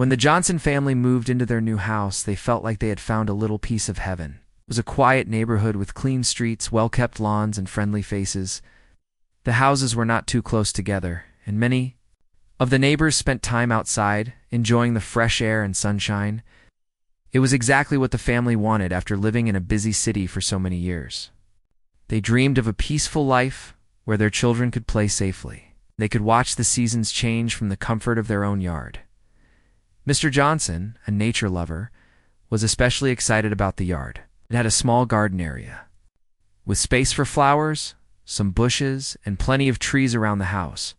When the Johnson family moved into their new house, they felt like they had found a little piece of heaven. It was a quiet neighborhood with clean streets, well-kept lawns, and friendly faces. The houses were not too close together, and many of the neighbors spent time outside, enjoying the fresh air and sunshine. It was exactly what the family wanted after living in a busy city for so many years. They dreamed of a peaceful life where their children could play safely. They could watch the seasons change from the comfort of their own yard. Mr. Johnson, a nature lover, was especially excited about the yard. It had a small garden area, with space for flowers, some bushes, and plenty of trees around the house.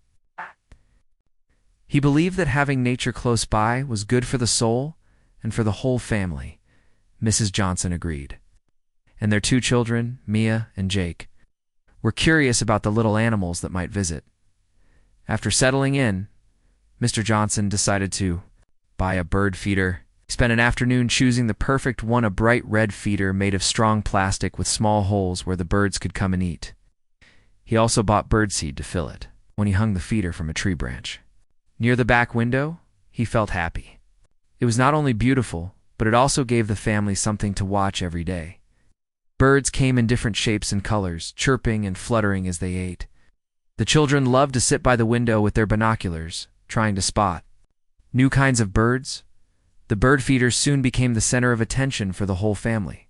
He believed that having nature close by was good for the soul and for the whole family. Mrs. Johnson agreed. And their two children, Mia and Jake, were curious about the little animals that might visit. After settling in, Mr. Johnson decided to buy a bird feeder. He spent an afternoon choosing the perfect one, a bright red feeder made of strong plastic with small holes where the birds could come and eat. He also bought birdseed to fill it when he hung the feeder from a tree branch. Near the back window, he felt happy. It was not only beautiful, but it also gave the family something to watch every day. Birds came in different shapes and colors, chirping and fluttering as they ate. The children loved to sit by the window with their binoculars, trying to spot new kinds of birds. The bird feeders soon became the center of attention for the whole family.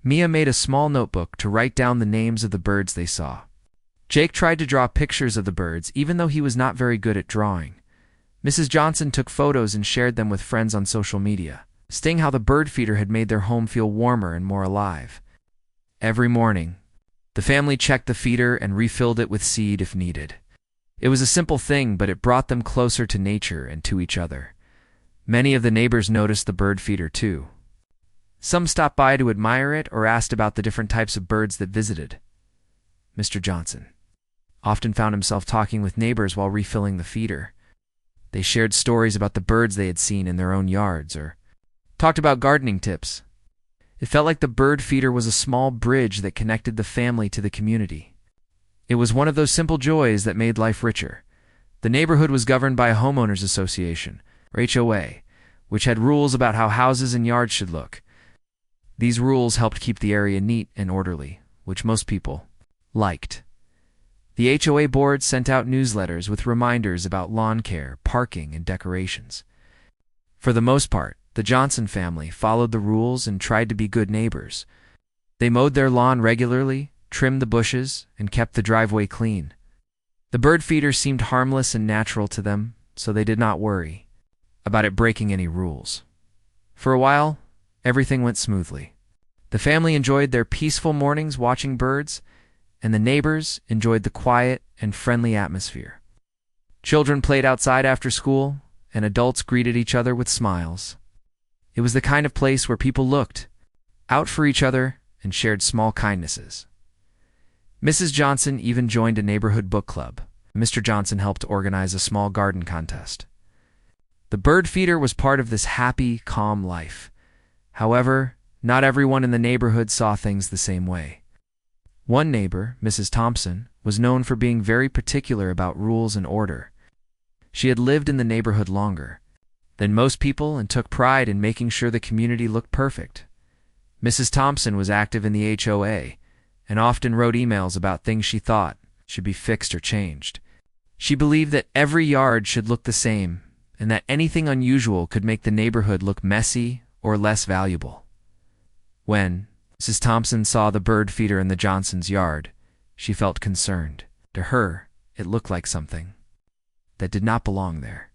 Mia made a small notebook to write down the names of the birds they saw. Jake tried to draw pictures of the birds, even though he was not very good at drawing. Mrs. Johnson took photos and shared them with friends on social media, saying how the bird feeder had made their home feel warmer and more alive. Every morning, the family checked the feeder and refilled it with seed if needed. It was a simple thing, but it brought them closer to nature and to each other. Many of the neighbors noticed the bird feeder too. Some stopped by to admire it or asked about the different types of birds that visited. Mr. Johnson often found himself talking with neighbors while refilling the feeder. They shared stories about the birds they had seen in their own yards or talked about gardening tips. It felt like the bird feeder was a small bridge that connected the family to the community. It was one of those simple joys that made life richer. The neighborhood was governed by a homeowners association, or HOA, which had rules about how houses and yards should look. These rules helped keep the area neat and orderly, which most people liked. The HOA board sent out newsletters with reminders about lawn care, parking, and decorations. For the most part, the Johnson family followed the rules and tried to be good neighbors. They mowed their lawn regularly, trimmed the bushes, and kept the driveway clean. The bird feeder seemed harmless and natural to them, so they did not worry about it breaking any rules. For a while, everything went smoothly. The family enjoyed their peaceful mornings watching birds, and the neighbors enjoyed the quiet and friendly atmosphere. Children played outside after school, and adults greeted each other with smiles. It was the kind of place where people looked out for each other and shared small kindnesses. Mrs. Johnson even joined a neighborhood book club. Mr. Johnson helped organize a small garden contest. The bird feeder was part of this happy, calm life. However, not everyone in the neighborhood saw things the same way. One neighbor, Mrs. Thompson, was known for being very particular about rules and order. She had lived in the neighborhood longer than most people and took pride in making sure the community looked perfect. Mrs. Thompson was active in the HOA and often wrote emails about things she thought should be fixed or changed. She believed that every yard should look the same and that anything unusual could make the neighborhood look messy or less valuable. When Mrs. Thompson saw the bird feeder in the Johnsons' yard, she felt concerned. To her, it looked like something that did not belong there.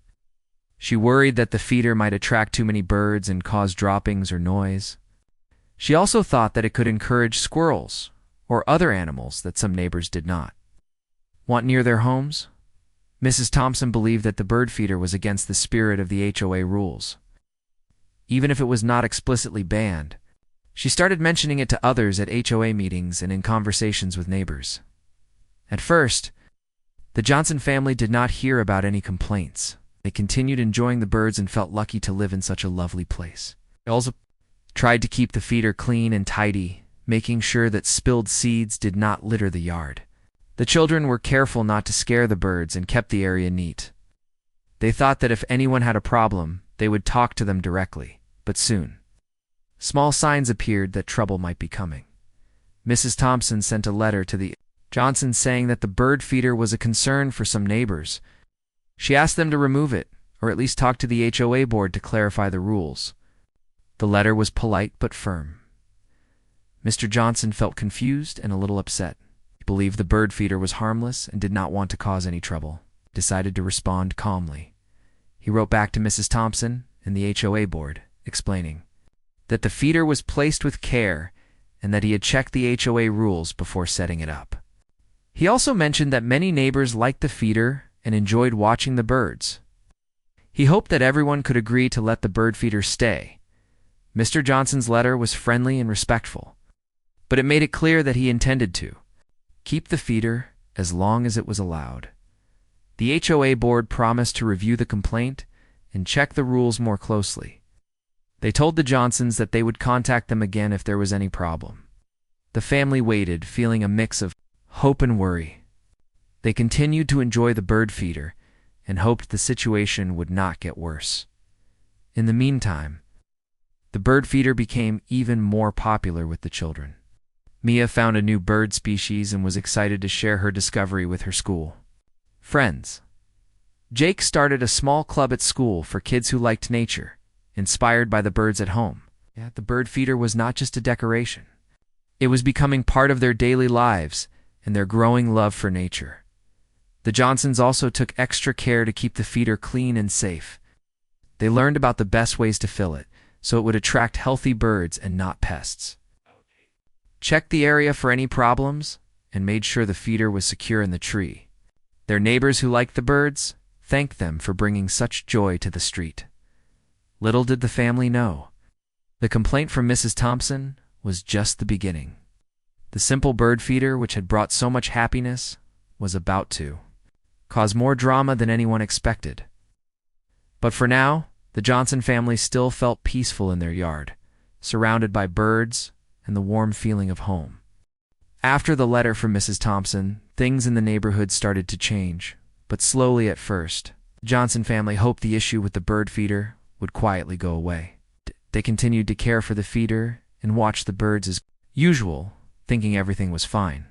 She worried that the feeder might attract too many birds and cause droppings or noise. She also thought that it could encourage squirrels or other animals that some neighbors did not want near their homes. Mrs. Thompson believed that the bird feeder was against the spirit of the HOA rules. Even if it was not explicitly banned, she started mentioning it to others at HOA meetings and in conversations with neighbors. At first, the Johnson family did not hear about any complaints. They continued enjoying the birds and felt lucky to live in such a lovely place. They also tried to keep the feeder clean and tidy, making sure that spilled seeds did not litter the yard. The children were careful not to scare the birds and kept the area neat. They thought that if anyone had a problem, they would talk to them directly, but soon small signs appeared that trouble might be coming. Mrs. Thompson sent a letter to the Johnsons saying that the bird feeder was a concern for some neighbors. She asked them to remove it, or at least talk to the HOA board to clarify the rules. The letter was polite but firm. Mr. Johnson felt confused and a little upset. He believed the bird feeder was harmless and did not want to cause any trouble. He decided to respond calmly. He wrote back to Mrs. Thompson and the HOA board, explaining that the feeder was placed with care and that he had checked the HOA rules before setting it up. He also mentioned that many neighbors liked the feeder and enjoyed watching the birds. He hoped that everyone could agree to let the bird feeder stay. Mr. Johnson's letter was friendly and respectful, but it made it clear that he intended to keep the feeder as long as it was allowed. The HOA board promised to review the complaint and check the rules more closely. They told the Johnsons that they would contact them again if there was any problem. The family waited, feeling a mix of hope and worry. They continued to enjoy the bird feeder and hoped the situation would not get worse. In the meantime, the bird feeder became even more popular with the children. Mia found a new bird species and was excited to share her discovery with her school friends. Jake started a small club at school for kids who liked nature, inspired by the birds at home. The bird feeder was not just a decoration. It was becoming part of their daily lives and their growing love for nature. The Johnsons also took extra care to keep the feeder clean and safe. They learned about the best ways to fill it, so it would attract healthy birds and not pests. Checked the area for any problems and made sure the feeder was secure in the tree. Their neighbors who liked the birds thanked them for bringing such joy to the street. Little did the family know, the complaint from Mrs. Thompson was just the beginning. The simple bird feeder, which had brought so much happiness, was about to cause more drama than anyone expected. But for now, the Johnson family still felt peaceful in their yard, surrounded by birds and the warm feeling of home. After the letter from Mrs. Thompson, things in the neighborhood started to change, but slowly at first. The Johnson family hoped the issue with the bird feeder would quietly go away. They continued to care for the feeder and watch the birds as usual, thinking everything was fine.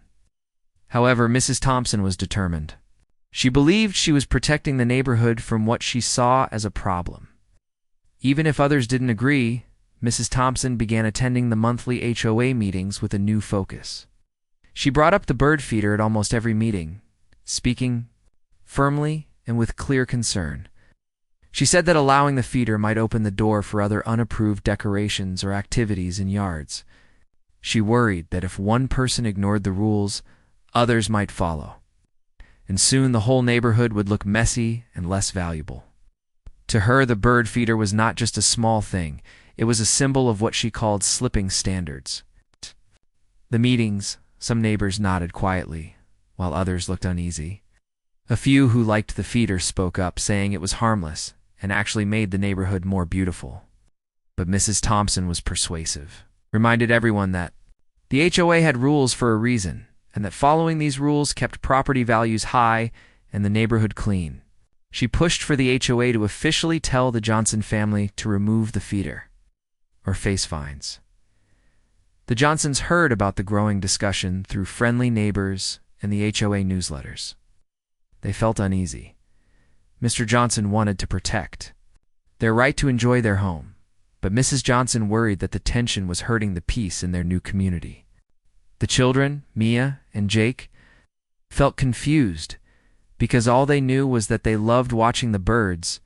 However, Mrs. Thompson was determined. She believed she was protecting the neighborhood from what she saw as a problem. Even if others didn't agree, Mrs. Thompson began attending the monthly HOA meetings with a new focus. She brought up the bird feeder at almost every meeting, speaking firmly and with clear concern. She said that allowing the feeder might open the door for other unapproved decorations or activities in yards. She worried that if one person ignored the rules, others might follow, and soon the whole neighborhood would look messy and less valuable. To her, the bird feeder was not just a small thing, it was a symbol of what she called slipping standards. The meetings, some neighbors nodded quietly, while others looked uneasy. A few who liked the feeder spoke up, saying it was harmless and actually made the neighborhood more beautiful. But Mrs. Thompson was persuasive, reminded everyone that the HOA had rules for a reason, and that following these rules kept property values high and the neighborhood clean. She pushed for the HOA to officially tell the Johnson family to remove the feeder or face fines. The Johnsons heard about the growing discussion through friendly neighbors and the HOA newsletters. They felt uneasy. Mr. Johnson wanted to protect their right to enjoy their home, but Mrs. Johnson worried that the tension was hurting the peace in their new community. The children, Mia and Jake, felt confused because all they knew was that they loved watching the birds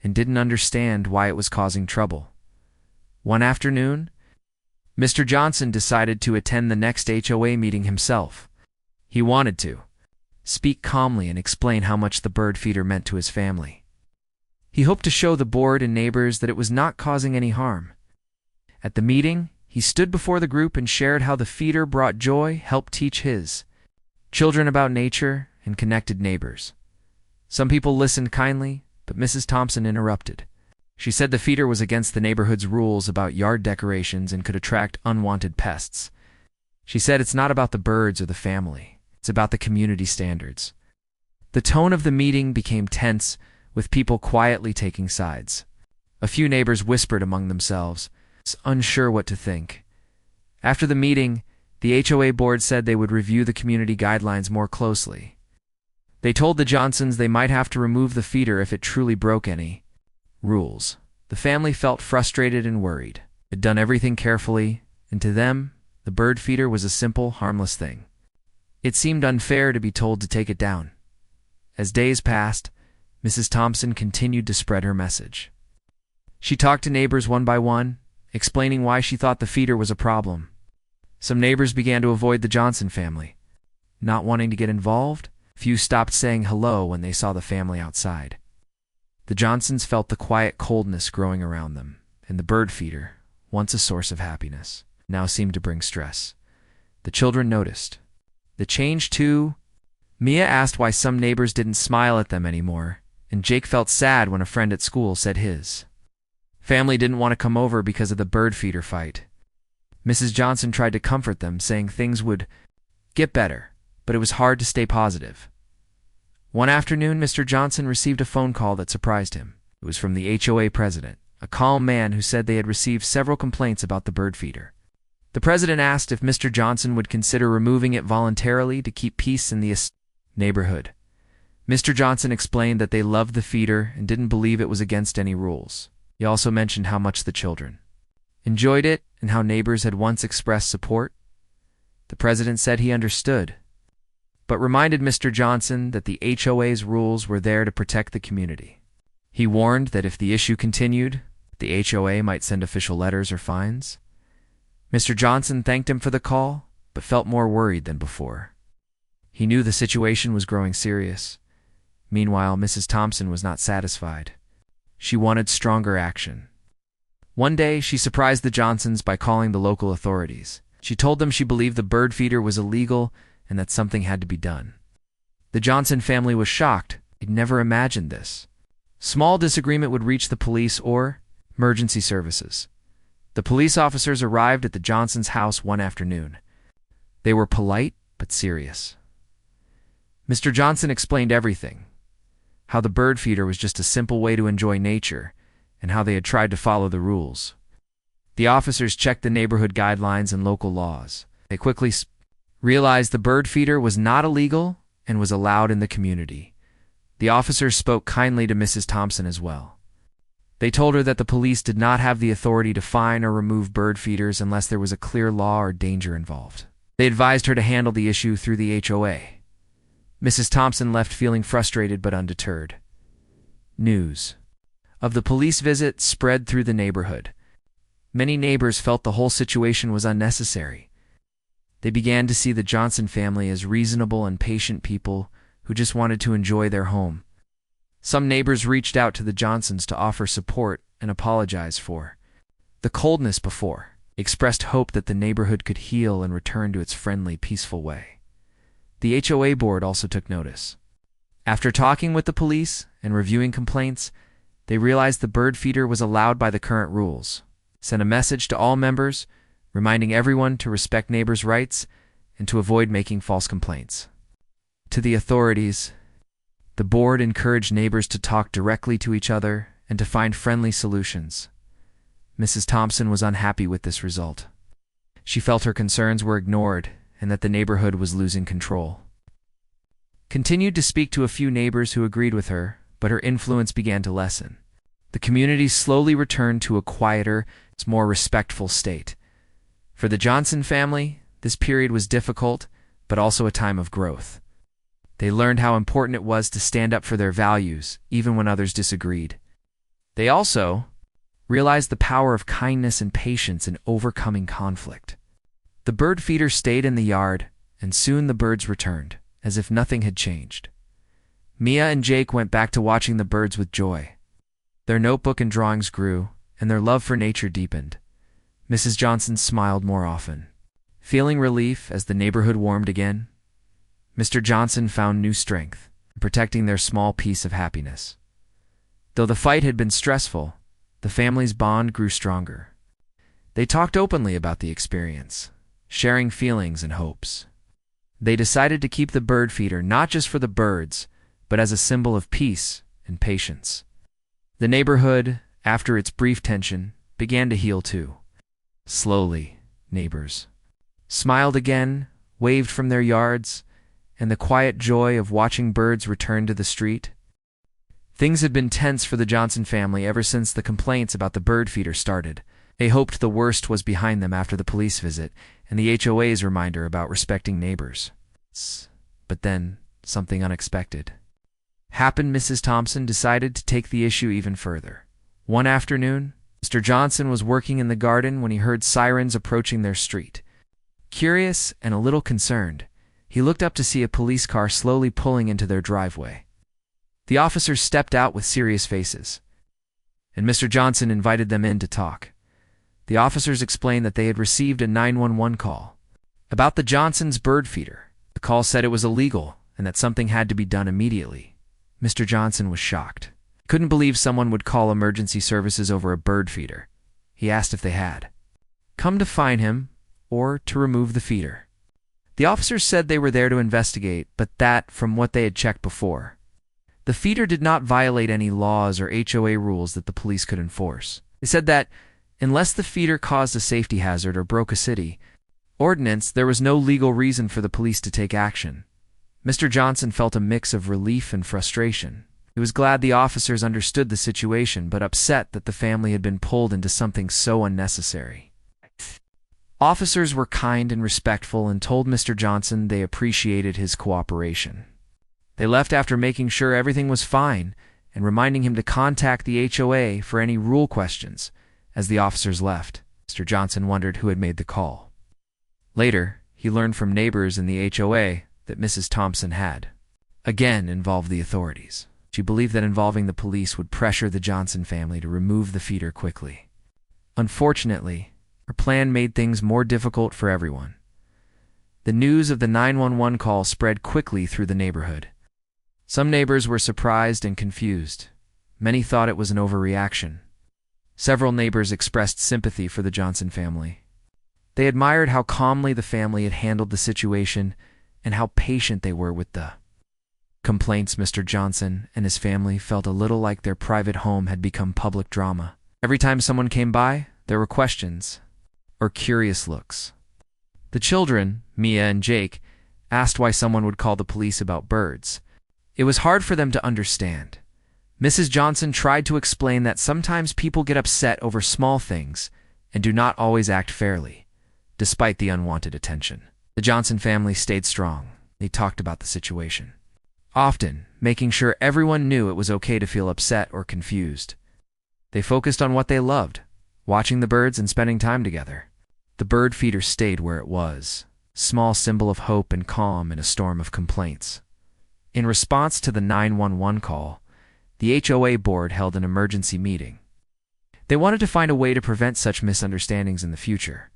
and didn't understand why it was causing trouble. One afternoon, Mr. Johnson decided to attend the next HOA meeting himself. He wanted to speak calmly and explain how much the bird feeder meant to his family. He hoped to show the board and neighbors that it was not causing any harm. At the meeting, he stood before the group and shared how the feeder brought joy, helped teach his children about nature, and connected neighbors. Some people listened kindly, but Mrs. Thompson interrupted. She said the feeder was against the neighborhood's rules about yard decorations and could attract unwanted pests. She said it's not about the birds or the family. It's about the community standards. The tone of the meeting became tense, with people quietly taking sides. A few neighbors whispered among themselves, unsure what to think. After the meeting, the HOA board said they would review the community guidelines more closely. They told the Johnsons they might have to remove the feeder if it truly broke any rules. The family felt frustrated and worried. They'd done everything carefully, and to them, the bird feeder was a simple, harmless thing. It seemed unfair to be told to take it down. As days passed, Mrs. Thompson continued to spread her message. She talked to neighbors one by one, explaining why she thought the feeder was a problem. Some neighbors began to avoid the Johnson family. Not wanting to get involved, few stopped saying hello when they saw the family outside. The Johnsons felt the quiet coldness growing around them, and the bird feeder, once a source of happiness, now seemed to bring stress. The children noticed the change too. Mia asked why some neighbors didn't smile at them anymore, and Jake felt sad when a friend at school said his family didn't want to come over because of the bird feeder fight. Mrs. Johnson tried to comfort them, saying things would get better, but it was hard to stay positive. One afternoon, Mr. Johnson received a phone call that surprised him. It was from the HOA president, a calm man who said they had received several complaints about the bird feeder. The president asked if Mr. Johnson would consider removing it voluntarily to keep peace in the neighborhood. Mr. Johnson explained that they loved the feeder and didn't believe it was against any rules. He also mentioned how much the children enjoyed it and how neighbors had once expressed support. The president said he understood, but reminded Mr. Johnson that the HOA's rules were there to protect the community. He warned that if the issue continued, the HOA might send official letters or fines. Mr. Johnson thanked him for the call, but felt more worried than before. He knew the situation was growing serious. Meanwhile, Mrs. Thompson was not satisfied. She wanted stronger action. One day, she surprised the Johnsons by calling the local authorities. She told them she believed the bird feeder was illegal and that something had to be done. The Johnson family was shocked. They'd never imagined this. Small disagreement would reach the police or emergency services. The police officers arrived at the Johnsons' house one afternoon. They were polite but serious. Mr. Johnson explained everything, how the bird feeder was just a simple way to enjoy nature, and how they had tried to follow the rules. The officers checked the neighborhood guidelines and local laws. They quickly realized the bird feeder was not illegal and was allowed in the community. The officers spoke kindly to Mrs. Thompson as well. They told her that the police did not have the authority to fine or remove bird feeders unless there was a clear law or danger involved. They advised her to handle the issue through the HOA. Mrs. Thompson left feeling frustrated but undeterred. News of the police visit spread through the neighborhood. Many neighbors felt the whole situation was unnecessary. They began to see the Johnson family as reasonable and patient people who just wanted to enjoy their home. Some neighbors reached out to the Johnsons to offer support and apologize for the coldness before, expressed hope that the neighborhood could heal and return to its friendly, peaceful way. The HOA board also took notice. After talking with the police and reviewing complaints, they realized the bird feeder was allowed by the current rules, sent a message to all members, reminding everyone to respect neighbors' rights and to avoid making false complaints. To the authorities, the board encouraged neighbors to talk directly to each other and to find friendly solutions. Mrs. Thompson was unhappy with this result. She felt her concerns were ignored and that the neighborhood was losing control. Continued to speak to a few neighbors who agreed with her, but her influence began to lessen. The community slowly returned to a quieter, more respectful state. For the Johnson family, this period was difficult, but also a time of growth. They learned how important it was to stand up for their values, even when others disagreed. They also realized the power of kindness and patience in overcoming conflict. The bird feeder stayed in the yard, and soon the birds returned, as if nothing had changed. Mia and Jake went back to watching the birds with joy. Their notebook and drawings grew, and their love for nature deepened. Mrs. Johnson smiled more often. Feeling relief as the neighborhood warmed again, Mr. Johnson found new strength in protecting their small piece of happiness. Though the fight had been stressful, the family's bond grew stronger. They talked openly about the experience, sharing feelings and hopes. They decided to keep the bird feeder not just for the birds, but as a symbol of peace and patience. The neighborhood After its brief tension, began to heal too. Slowly, neighbors smiled again, waved from their yards, and the quiet joy of watching birds return to the street. Things had been tense for the Johnson family ever since the complaints about the bird feeder started. They hoped the worst was behind them after the police visit and the HOA's reminder about respecting neighbors. But then, something unexpected happened. Mrs. Thompson decided to take the issue even further. One afternoon, Mr. Johnson was working in the garden when he heard sirens approaching their street. Curious and a little concerned, he looked up to see a police car slowly pulling into their driveway. The officers stepped out with serious faces, and Mr. Johnson invited them in to talk. The officers explained that they had received a 911 call about the Johnsons' bird feeder. The call said it was illegal and that something had to be done immediately. Mr. Johnson was shocked. He couldn't believe someone would call emergency services over a bird feeder. He asked if they had come to fine him or to remove the feeder. The officers said they were there to investigate, but that, from what they had checked before, the feeder did not violate any laws or HOA rules that the police could enforce. They said that, unless the feeder caused a safety hazard or broke a city ordinance, there was no legal reason for the police to take action. Mr. Johnson felt a mix of relief and frustration. He was glad the officers understood the situation, but upset that the family had been pulled into something so unnecessary. Officers were kind and respectful and told Mr. Johnson they appreciated his cooperation. They left after making sure everything was fine and reminding him to contact the HOA for any rule questions. As the officers left, Mr. Johnson wondered who had made the call. Later, he learned from neighbors in the HOA that Mrs. Thompson had again involved the authorities. She believed that involving the police would pressure the Johnson family to remove the feeder quickly. Unfortunately, her plan made things more difficult for everyone. The news of the 911 call spread quickly through the neighborhood. Some neighbors were surprised and confused. Many thought it was an overreaction. Several neighbors expressed sympathy for the Johnson family. They admired how calmly the family had handled the situation and how patient they were with the complaints. Mr. Johnson and his family felt a little like their private home had become public drama. Every time someone came by, there were questions or curious looks. The children, Mia and Jake, asked why someone would call the police about birds. It was hard for them to understand. Mrs. Johnson tried to explain that sometimes people get upset over small things and do not always act fairly, despite the unwanted attention. The Johnson family stayed strong. They talked about the situation, often making sure everyone knew it was okay to feel upset or confused. They focused on what they loved, watching the birds and spending time together. The bird feeder stayed where it was, small symbol of hope and calm in a storm of complaints. In response to the 911 call, the HOA board held an emergency meeting. They wanted to find a way to prevent such misunderstandings in the future.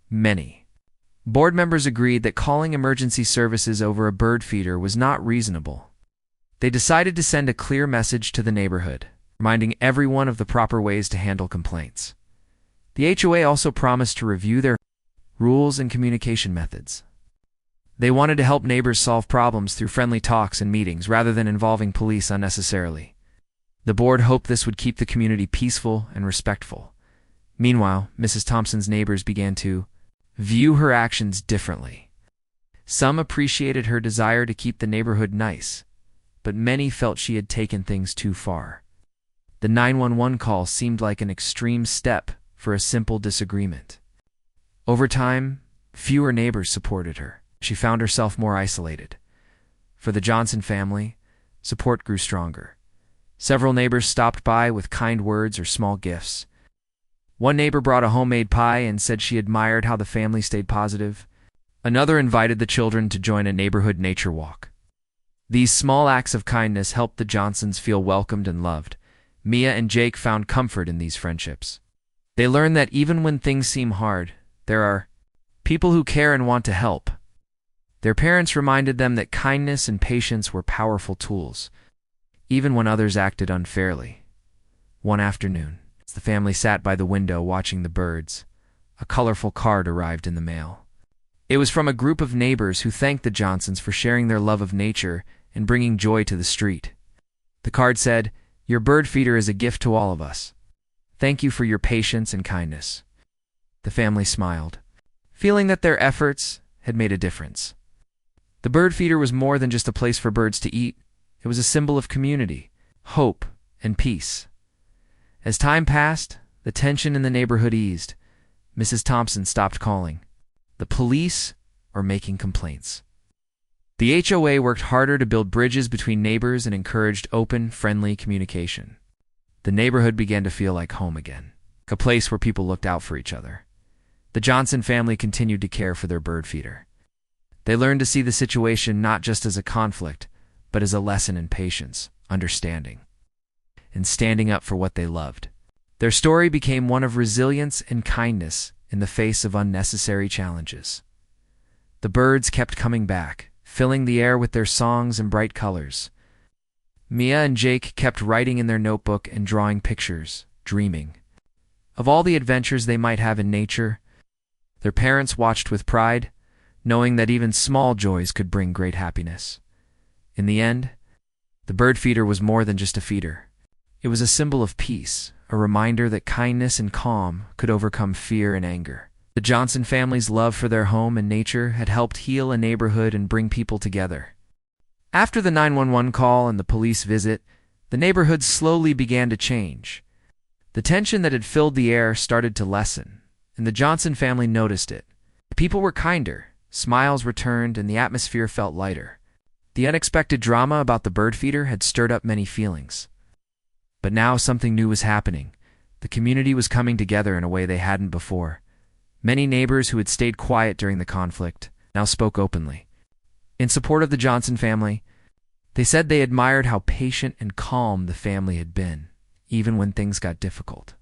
Many board members agreed that calling emergency services over a bird feeder was not reasonable. They decided to send a clear message to the neighborhood, reminding everyone of the proper ways to handle complaints. The HOA also promised to review their rules and communication methods. They wanted to help neighbors solve problems through friendly talks and meetings rather than involving police unnecessarily. The board hoped this would keep the community peaceful and respectful. Meanwhile, Mrs. Thompson's neighbors began to view her actions differently. Some appreciated her desire to keep the neighborhood nice, but many felt she had taken things too far. The 911 call seemed like an extreme step for a simple disagreement. Over time, fewer neighbors supported her. She found herself more isolated. For the Johnson family, support grew stronger. Several neighbors stopped by with kind words or small gifts. One neighbor brought a homemade pie and said she admired how the family stayed positive. Another invited the children to join a neighborhood nature walk. These small acts of kindness helped the Johnsons feel welcomed and loved. Mia and Jake found comfort in these friendships. They learned that even when things seem hard, there are people who care and want to help. Their parents reminded them that kindness and patience were powerful tools, even when others acted unfairly. One afternoon, as the family sat by the window watching the birds, a colorful card arrived in the mail. It was from a group of neighbors who thanked the Johnsons for sharing their love of nature and bringing joy to the street. The card said, "Your bird feeder is a gift to all of us. Thank you for your patience and kindness." The family smiled, feeling that their efforts had made a difference. The bird feeder was more than just a place for birds to eat. It was a symbol of community, hope, and peace. As time passed, the tension in the neighborhood eased. Mrs. Thompson stopped calling the police or making complaints. The HOA worked harder to build bridges between neighbors and encouraged open, friendly communication. The neighborhood began to feel like home again, a place where people looked out for each other. The Johnson family continued to care for their bird feeder. They learned to see the situation not just as a conflict, but as a lesson in patience, understanding, and standing up for what they loved. Their story became one of resilience and kindness in the face of unnecessary challenges. The birds kept coming back, filling the air with their songs and bright colors. Mia and Jake kept writing in their notebook and drawing pictures, dreaming of all the adventures they might have in nature. Their parents watched with pride, knowing that even small joys could bring great happiness. In the end, the bird feeder was more than just a feeder. It was a symbol of peace, a reminder that kindness and calm could overcome fear and anger. The Johnson family's love for their home and nature had helped heal a neighborhood and bring people together. After the 911 call and the police visit, the neighborhood slowly began to change. The tension that had filled the air started to lessen, and the Johnson family noticed it. People were kinder, smiles returned, and the atmosphere felt lighter. The unexpected drama about the bird feeder had stirred up many feelings. But now something new was happening. The community was coming together in a way they hadn't before. Many neighbors who had stayed quiet during the conflict now spoke openly. In support of the Johnson family, they said they admired how patient and calm the family had been, even when things got difficult.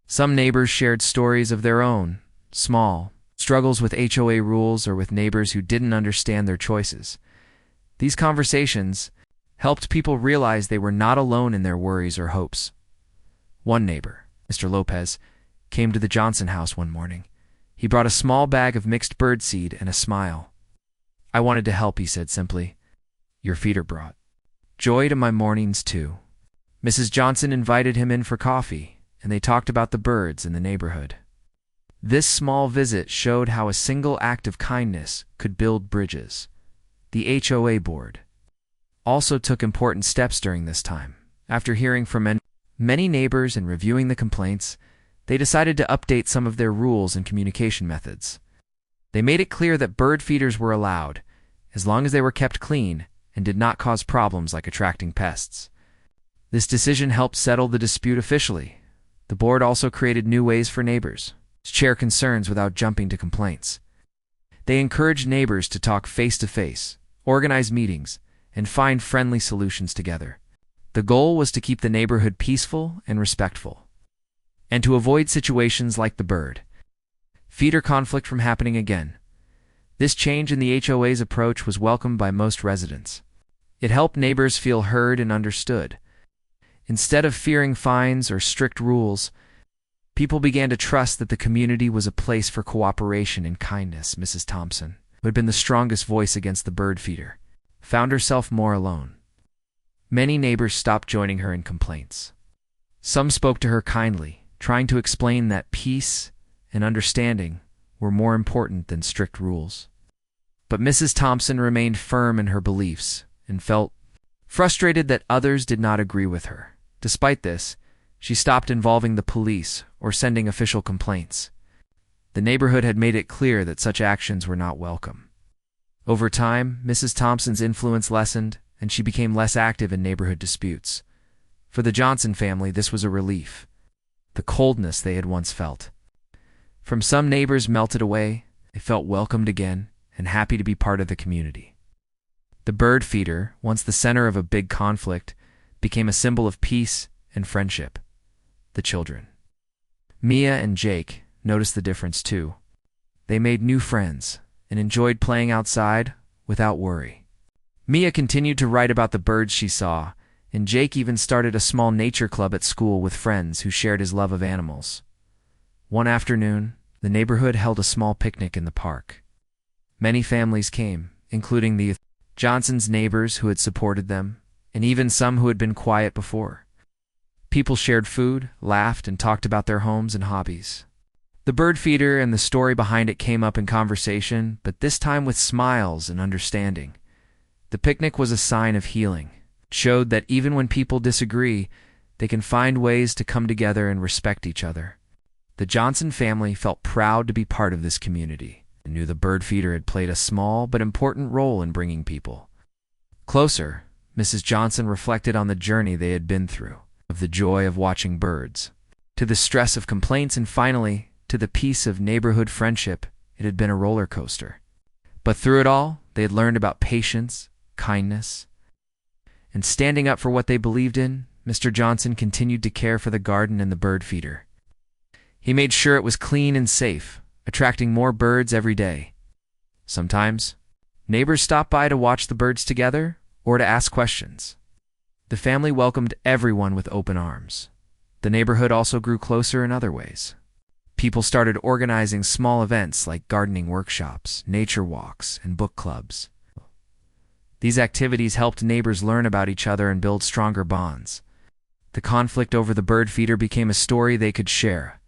Some neighbors shared stories of their own, small, struggles with HOA rules or with neighbors who didn't understand their choices. These conversations helped people realize they were not alone in their worries or hopes. One neighbor, Mr. Lopez, came to the Johnson house one morning. He brought a small bag of mixed bird seed and a smile. "I wanted to help," he said simply. "Your feeder brought joy to my mornings, too." Mrs. Johnson invited him in for coffee, and they talked about the birds in the neighborhood. This small visit showed how a single act of kindness could build bridges. The HOA board also took important steps during this time. After hearing from many neighbors and reviewing the complaints, they decided to update some of their rules and communication methods. They made it clear that bird feeders were allowed, as long as they were kept clean and did not cause problems like attracting pests. This decision helped settle the dispute officially. The board also created new ways for neighbors to share concerns without jumping to complaints. They encouraged neighbors to talk face-to-face, organize meetings, and find friendly solutions together. The goal was to keep the neighborhood peaceful and respectful, and to avoid situations like the bird feeder conflict from happening again. This change in the HOA's approach was welcomed by most residents. It helped neighbors feel heard and understood. Instead of fearing fines or strict rules, people began to trust that the community was a place for cooperation and kindness. Mrs. Thompson, who had been the strongest voice against the bird feeder, found herself more alone. Many neighbors stopped joining her in complaints. Some spoke to her kindly, trying to explain that peace and understanding were more important than strict rules. But Mrs. Thompson remained firm in her beliefs and felt frustrated that others did not agree with her. Despite this, she stopped involving the police or sending official complaints. The neighborhood had made it clear that such actions were not welcome. Over time, Mrs. Thompson's influence lessened, and she became less active in neighborhood disputes. For the Johnson family, this was a relief. The coldness they had once felt from some neighbors melted away. They felt welcomed again and happy to be part of the community. The bird feeder, once the center of a big conflict, became a symbol of peace and friendship. The children, Mia and Jake, noticed the difference too. They made new friends and enjoyed playing outside without worry. Mia continued to write about the birds she saw, and Jake even started a small nature club at school with friends who shared his love of animals. One afternoon, the neighborhood held a small picnic in the park. Many families came, including the Johnson's neighbors who had supported them, and even some who had been quiet before. People shared food, laughed, and talked about their homes and hobbies. The bird feeder and the story behind it came up in conversation, but this time with smiles and understanding. The picnic was a sign of healing. It showed that even when people disagree, they can find ways to come together and respect each other. The Johnson family felt proud to be part of this community and knew the bird feeder had played a small but important role in bringing people closer. Mrs. Johnson reflected on the journey they had been through, of the joy of watching birds, to the stress of complaints, and finally, to the peace of neighborhood friendship. It had been a roller coaster. But through it all, they had learned about patience, kindness, and standing up for what they believed in. Mr. Johnson continued to care for the garden and the bird feeder. He made sure it was clean and safe, attracting more birds every day. Sometimes, neighbors stopped by to watch the birds together or to ask questions. The family welcomed everyone with open arms. The neighborhood also grew closer in other ways. People started organizing small events like gardening workshops, nature walks, and book clubs. These activities helped neighbors learn about each other and build stronger bonds. The conflict over the bird feeder became a story they could share.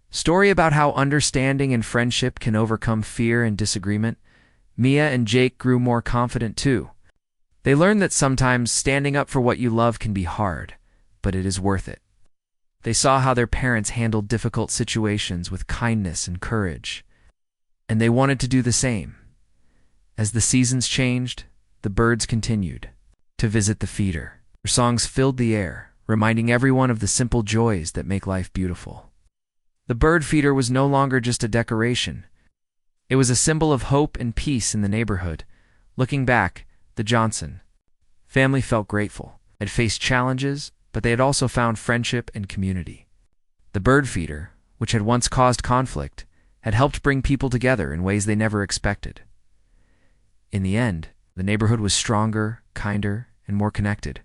Story about how understanding and friendship can overcome fear and disagreement. Mia and Jake grew more confident too. They learned that sometimes standing up for what you love can be hard, but it is worth it. They saw how their parents handled difficult situations with kindness and courage, and they wanted to do the same. As the seasons changed, the birds continued to visit the feeder. Their songs filled the air, reminding everyone of the simple joys that make life beautiful. The bird feeder was no longer just a decoration. It was a symbol of hope and peace in the neighborhood. Looking back, the Johnson family felt grateful. They had faced challenges, but they had also found friendship and community. The bird feeder, which had once caused conflict, had helped bring people together in ways they never expected. In the end, the neighborhood was stronger, kinder, and more connected.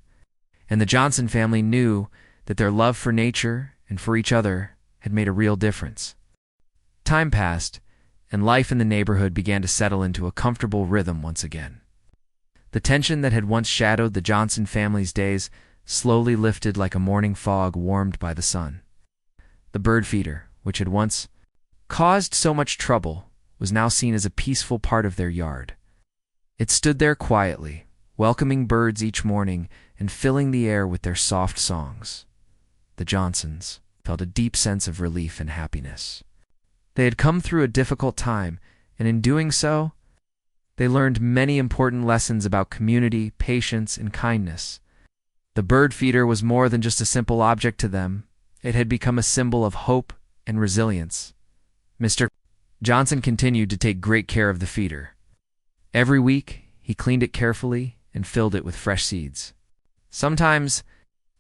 And the Johnson family knew that their love for nature and for each other had made a real difference. Time passed, and life in the neighborhood began to settle into a comfortable rhythm once again. The tension that had once shadowed the Johnson family's days slowly lifted like a morning fog warmed by the sun. The bird feeder, which had once caused so much trouble, was now seen as a peaceful part of their yard. It stood there quietly, welcoming birds each morning and filling the air with their soft songs. The Johnsons felt a deep sense of relief and happiness. They had come through a difficult time, and in doing so, they learned many important lessons about community, patience, and kindness. The bird feeder was more than just a simple object to them. It had become a symbol of hope and resilience. Mr. Johnson continued to take great care of the feeder. Every week, he cleaned it carefully and filled it with fresh seeds. Sometimes,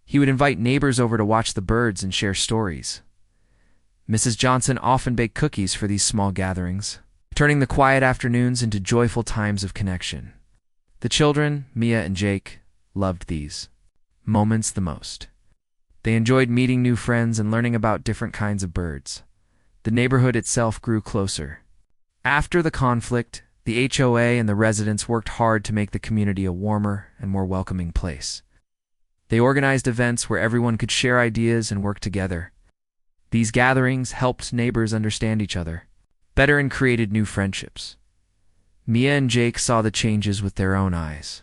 he would invite neighbors over to watch the birds and share stories. Mrs. Johnson often baked cookies for these small gatherings, turning the quiet afternoons into joyful times of connection. The children, Mia and Jake, loved these moments the most. They enjoyed meeting new friends and learning about different kinds of birds. The neighborhood itself grew closer. After the conflict, the HOA and the residents worked hard to make the community a warmer and more welcoming place. They organized events where everyone could share ideas and work together. These gatherings helped neighbors understand each other better and created new friendships. Mia and Jake saw the changes with their own eyes.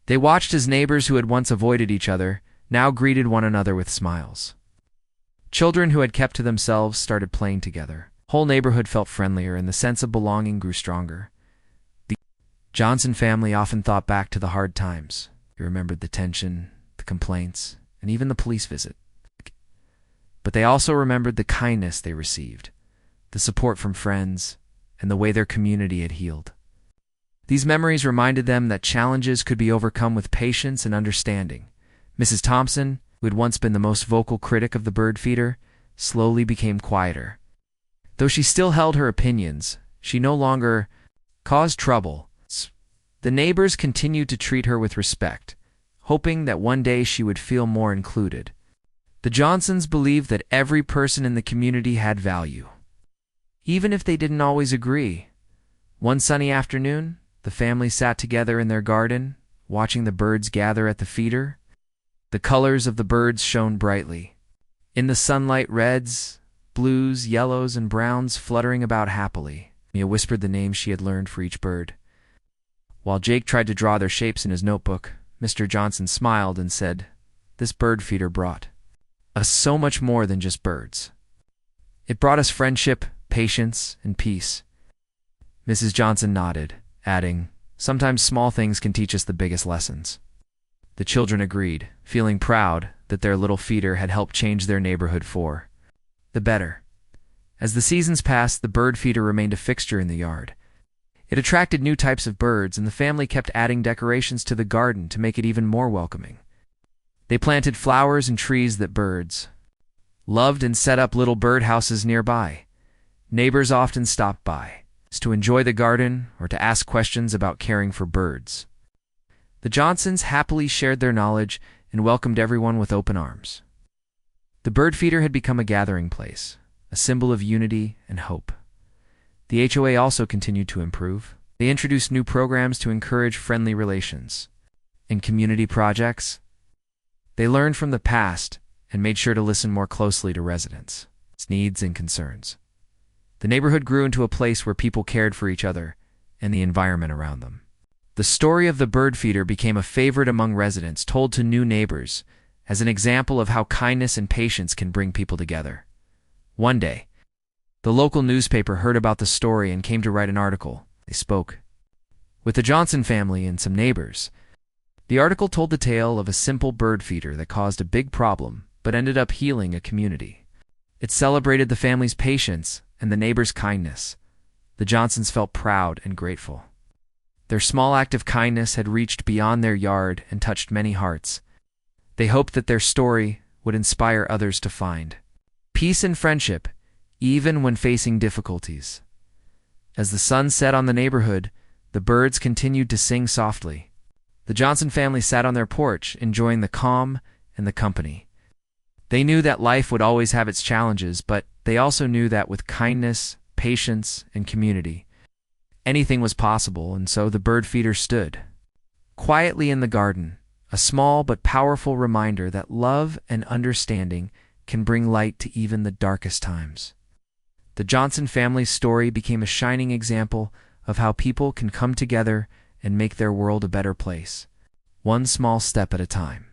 They watched as neighbors who had once avoided each other now greeted one another with smiles. Children who had kept to themselves started playing together. The whole neighborhood felt friendlier and the sense of belonging grew stronger. The Johnson family often thought back to the hard times. They remembered the tension, the complaints, and even the police visit. But they also remembered the kindness they received, the support from friends, and the way their community had healed. These memories reminded them that challenges could be overcome with patience and understanding. Mrs. Thompson, who had once been the most vocal critic of the bird feeder, slowly became quieter. Though she still held her opinions, she no longer caused trouble. The neighbors continued to treat her with respect, hoping that one day she would feel more included. The Johnsons believed that every person in the community had value, even if they didn't always agree. One sunny afternoon, the family sat together in their garden, watching the birds gather at the feeder. The colors of the birds shone brightly, In the sunlight, reds, blues, yellows, and browns fluttering about happily. Mia whispered the names she had learned for each bird. While Jake tried to draw their shapes in his notebook, Mr. Johnson smiled and said, "This bird feeder brought us so much more than just birds. It brought us friendship, patience, and peace." Mrs. Johnson nodded, adding, "Sometimes small things can teach us the biggest lessons." The children agreed, feeling proud that their little feeder had helped change their neighborhood for the better. As the seasons passed, the bird feeder remained a fixture in the yard. It attracted new types of birds, and the family kept adding decorations to the garden to make it even more welcoming. They planted flowers and trees that birds loved and set up little bird houses nearby. Neighbors often stopped by to enjoy the garden or to ask questions about caring for birds. The Johnsons happily shared their knowledge and welcomed everyone with open arms. The bird feeder had become a gathering place, a symbol of unity and hope. The HOA also continued to improve. They introduced new programs to encourage friendly relations. In community projects, they learned from the past and made sure to listen more closely to residents' needs and concerns. The neighborhood grew into a place where people cared for each other and the environment around them. The story of the bird feeder became a favorite among residents, told to new neighbors as an example of how kindness and patience can bring people together. One day, the local newspaper heard about the story and came to write an article. They spoke with the Johnson family and some neighbors. The article told the tale of a simple bird feeder that caused a big problem but ended up healing a community. It celebrated the family's patience and the neighbors' kindness. The Johnsons felt proud and grateful. Their small act of kindness had reached beyond their yard and touched many hearts. They hoped that their story would inspire others to find peace and friendship, even when facing difficulties. As the sun set on the neighborhood, the birds continued to sing softly. The Johnson family sat on their porch, enjoying the calm and the company. They knew that life would always have its challenges, but they also knew that with kindness, patience, and community, anything was possible, and so the bird feeder stood quietly in the garden, a small but powerful reminder that love and understanding can bring light to even the darkest times. The Johnson family's story became a shining example of how people can come together and make their world a better place, one small step at a time.